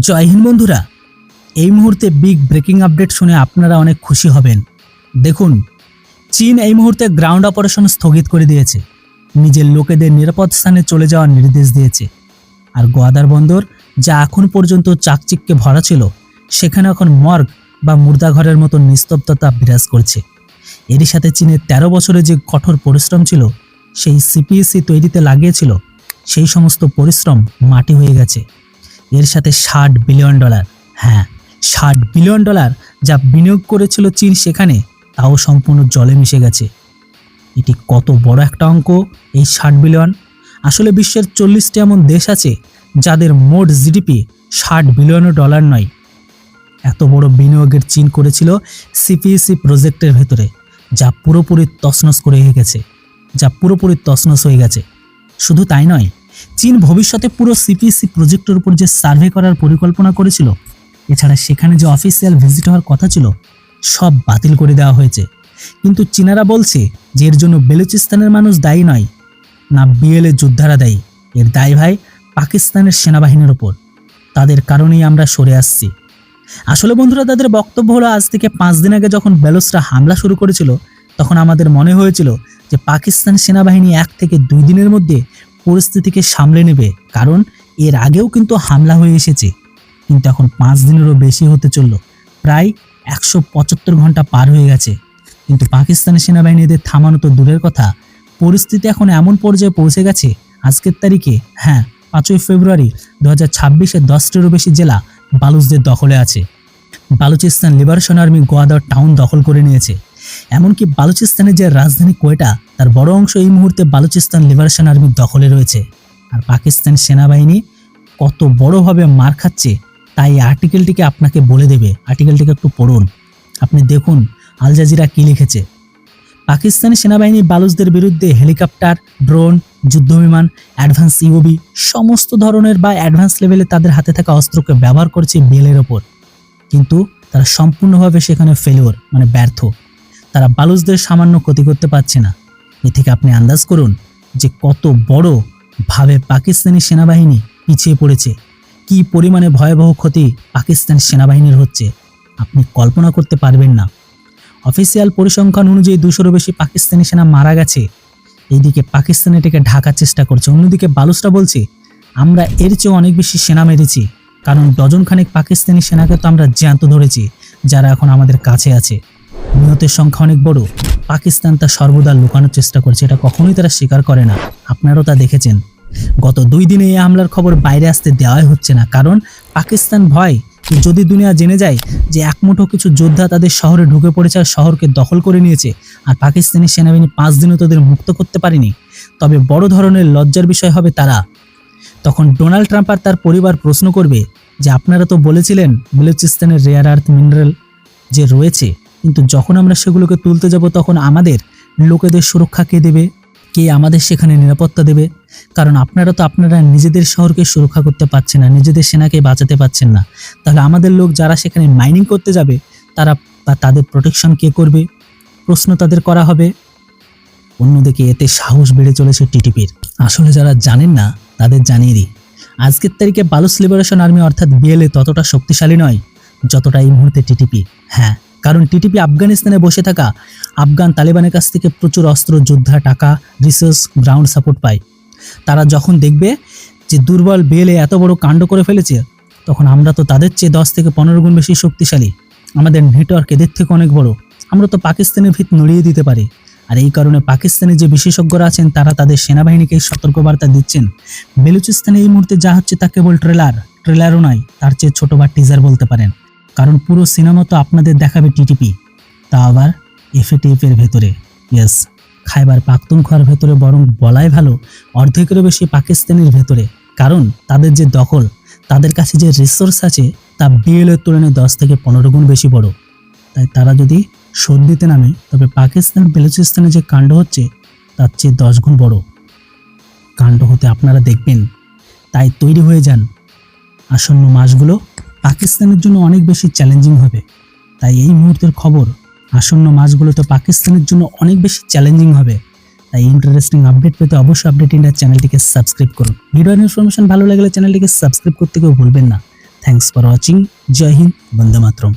জয় হিন্দ বন্ধুরা, এই মুহূর্তে বিগ ব্রেকিং আপডেট শুনে আপনারা অনেক খুশি হবেন। দেখুন, চীন এই মুহূর্তে গ্রাউন্ড অপারেশন স্থগিত করে দিয়েছে, নিজের লোকেদের নিরাপদ স্থানে চলে যাওয়ার নির্দেশ দিয়েছে। আর গোয়াদার বন্দর, যা এখন পর্যন্ত চাকচিক্যে ভরা ছিল, সেখানে এখন মর্গ বা মুর্দাঘরের মতো নিস্তব্ধতা বিরাজ করছে। এরই সাথে চীনের 13 বছরে যে কঠোর পরিশ্রম ছিল, সেই সিপিএসসি তৈরিতে লাগিয়েছিল, সেই সমস্ত পরিশ্রম মাটি হয়ে গেছে। এর সাথে $60 বিলিয়ন, হ্যাঁ $60 বিলিয়ন যা বিনিয়োগ করেছিল চীন, সেখানে তাও সম্পূর্ণ জলে মিশে গেছে। এটি কত বড় একটা অঙ্ক এই $60 বিলিয়ন। আসলে বিশ্বের 40টি এমন দেশ আছে যাদের মোট জিডিপি $60 বিলিয়ন নয়। এত বড় বিনিয়োগের চীন করেছিল সিপিএসসি প্রজেক্টের ভেতরে, যা পুরোপুরি তছনছ হয়ে গেছে। শুধু তাই নয়, চীন ভবিষ্যতে পুরো সিপিএসসি প্রজেক্টের উপর যে সার্ভে করার পরিকল্পনা করেছিল, এছাড়া সেখানে যে অফিসিয়াল ভিজিট হওয়ার কথা ছিল, সব বাতিল করে দেওয়া হয়েছে। কিন্তু চীনারা বলছে যে এর জন্য বেলুচিস্তানের মানুষ দায়ী নয়, না বিএলএ যোদ্ধারা দায়ী। এর দায় ভাই পাকিস্তানের সেনাবাহিনীর ওপর। তাদের কারণেই আমরা সরে আসছি। আসলে বন্ধুরা, তাদের বক্তব্য হলো, আজ থেকে 5 দিন আগে যখন বেলুচরা হামলা শুরু করেছিল, তখন আমাদের মনে হয়েছিল যে পাকিস্তান সেনাবাহিনী 1 থেকে 2 দিনের মধ্যে পরিস্থিতিকে সামলে নেবে, কারণ এর আগেও কিন্তু হামলা হয়ে এসেছে। কিন্তু এখন 5 দিনেরও বেশি হতে চলল, প্রায় 175 ঘন্টা পার হয়ে গেছে। কিন্তু পাকিস্তানের সেনাবাহিনী এদের থামানো তো দূরের কথা, পরিস্থিতি এখন এমন পর্যায়ে পৌঁছে গেছে, আজকের তারিখে 5ই ফেব্রুয়ারি 2026-এ 10টিরও বেশি জেলা বালুচদের দখলে আছে। Balochistan liberation army Gwadar town দখল করে নিয়েছে। এমনকি বালুচিস্তানের যে রাজধানী কোয়েটা, তার বড় অংশ এই মুহূর্তে বালুচিস্তান লিবারেশন আর্মির দখলে রয়েছে। আর পাকিস্তান সেনাবাহিনী কত বড়ভাবে মার খাচ্ছে, তাই এই আর্টিকেলটিকে আপনাকে বলে দেবে। আর্টিকেলটিকে একটু পড়ুন, আপনি দেখুন আল জাজিরা কি লিখেছে। পাকিস্তানি সেনাবাহিনী বালুচদের বিরুদ্ধে হেলিকপ্টার, ড্রোন, যুদ্ধবিমান, অ্যাডভান্স ইউবি, সমস্ত ধরনের বা অ্যাডভান্স লেভেলে তাদের হাতে থাকা অস্ত্রকে ব্যবহার করছে বিএলএর ওপর। কিন্তু তারা সম্পূর্ণভাবে সেখানে ফেলিওর, মানে ব্যর্থ। তারা বালুচদের সামান্য ক্ষতি করতে পারছে না। এ থেকে আপনি আন্দাজ করুন যে কত বড়ভাবে পাকিস্তানি সেনাবাহিনী পিছিয়ে পড়েছে, কি পরিমাণে ভয়াবহ ক্ষতি পাকিস্তান সেনাবাহিনীর হচ্ছে, আপনি কল্পনা করতে পারবেন না। অফিসিয়াল পরিসংখ্যান অনুযায়ী 200-রও বেশি পাকিস্তানি সেনা মারা গেছে। এইদিকে পাকিস্তান এটাকে ঢাকার চেষ্টা করছে, অন্যদিকে বালুচরা বলছে আমরা এর চেয়েও অনেক বেশি সেনা মেরেছি, কারণ ডজনখানেক পাকিস্তানি সেনাকে তো আমরা জ্যান্ত ধরেছি, যারা এখন আমাদের কাছে আছে। নিহতের সংখ্যা অনেক বড়। পাকিস্তান তা সর্বদা লুকানোর চেষ্টা করছে, এটা কখনোই তারা স্বীকার করে না। আপনারাও তা দেখেছেন। গত 2 দিনে এই হামলার খবর বাইরে আসতে দেওয়াই হচ্ছে না, কারণ পাকিস্তান ভয় যদি দুনিয়া জেনে যায় যে এক মুঠো কিছু যোদ্ধা তাদের শহরে ঢুকে পড়েছে আর শহরকে দখল করে নিয়েছে, আর পাকিস্তানি সেনাবাহিনী 5 দিনও তাদের মুক্ত করতে পারেনি, তবে বড় ধরনের লজ্জার বিষয় হবে তারা। তখন ডোনাল্ড ট্রাম্প আর তার পরিবার প্রশ্ন করবে যে আপনারা তো বলেছিলেন বেলুচিস্তানের রেয়ার আর্থ মিনারেল যে রয়েছে, কিন্তু যখন আমরা সেগুলোকে তুলতে যাব, তখন আমাদের লোকেদের সুরক্ষা কে দেবে, কে আমাদের সেখানে নিরাপত্তা দেবে? কারণ আপনারা নিজেদের শহরকে সুরক্ষা করতে পারছেন না, নিজেদের সেনাকে বাঁচাতে পারছেন না। তাহলে আমাদের লোক যারা সেখানে মাইনিং করতে যাবে, তারা বা তাদের প্রোটেকশন কে করবে? প্রশ্ন তাদের করা হবে। অন্যদিকে এতে সাহস বেড়ে চলেছে টিটিপির। আসলে যারা জানেন না তাদের জানিয়ে দিই, আজকের তারিখে বালুচ লিবারেশন আর্মি অর্থাৎ বিএলএ ততটা শক্তিশালী নয় যতটা এই মুহূর্তে টিটিপি। কারণ টিটিপি আফগানিস্তানে বসে থাকা আফগান তালেবানের কাছ থেকে প্রচুর অস্ত্র, যোদ্ধা, টাকা, রিসোর্স, গ্রাউন্ড সাপোর্ট পায়। তারা যখন দেখবে যে দুর্বল বিএলএ এত বড় কাণ্ড করে ফেলেছে, তখন আমরা তো তাদের চেয়ে 10 থেকে 15 গুণ বেশি শক্তিশালী, আমাদের নেটওয়ার্ক এদের থেকে অনেক বড়, আমরা তো পাকিস্তানের ভিত নড়িয়ে দিতে পারি। আর এই কারণে পাকিস্তানের যে বিশেষজ্ঞরা আছেন, তারা তাদের সেনাবাহিনীকে সতর্কবার্তা দিচ্ছেন, বেলুচিস্তানে এই মুহূর্তে যা হচ্ছে তা কেবল ট্রেলারও নয়, তার চেয়ে ছোট বা টিজার বলতে পারেন। কারণ পুরো সিনেমা তো আপনাদের দেখাবে টিটিপি, তা আবার এফএটিএফ এর ভেতরে। ইয়েস, খাইবার পাখতুনখোয়ার ভেতরে, বরং বলাই ভালো অর্ধেকেরও বেশি পাকিস্তানের ভেতরে। কারণ তাদের যে দখল, তাদের কাছে যে রিসোর্স আছে, তা বিএলএর তুলনায় 10 থেকে 15 গুণ বেশি বড়। তাই তারা যদি শোধ দিতে নামে, তবে পাকিস্তান বেলুচিস্তানে যে কাণ্ড হচ্ছে তার চেয়ে 10 গুণ বড় কাণ্ড হতে আপনারা দেখবেন। তাই তৈরি হয়ে যান, আসন্ন মাসগুলো পাকিস্তানের জন্য অনেক বেশি চ্যালেঞ্জিং হবে। তাই এই মুহূর্তের খবর, আসন্ন মাসগুলোতে পাকিস্তানের জন্য অনেক বেশি চ্যালেঞ্জিং হবে। তাই ইন্টারেস্টিং আপডেট পেতে অবশ্যই আপডেট ইন্ডিয়া চ্যানেলটিকে সাবস্ক্রাইব করুন। ভিডিওর ইনফরমেশন ভালো লাগলে চ্যানেলটিকে সাবস্ক্রাইব করতে কেউ ভুলবেন না। Thanks for watching. জয় হিন্দ, বন্দে মাতরম।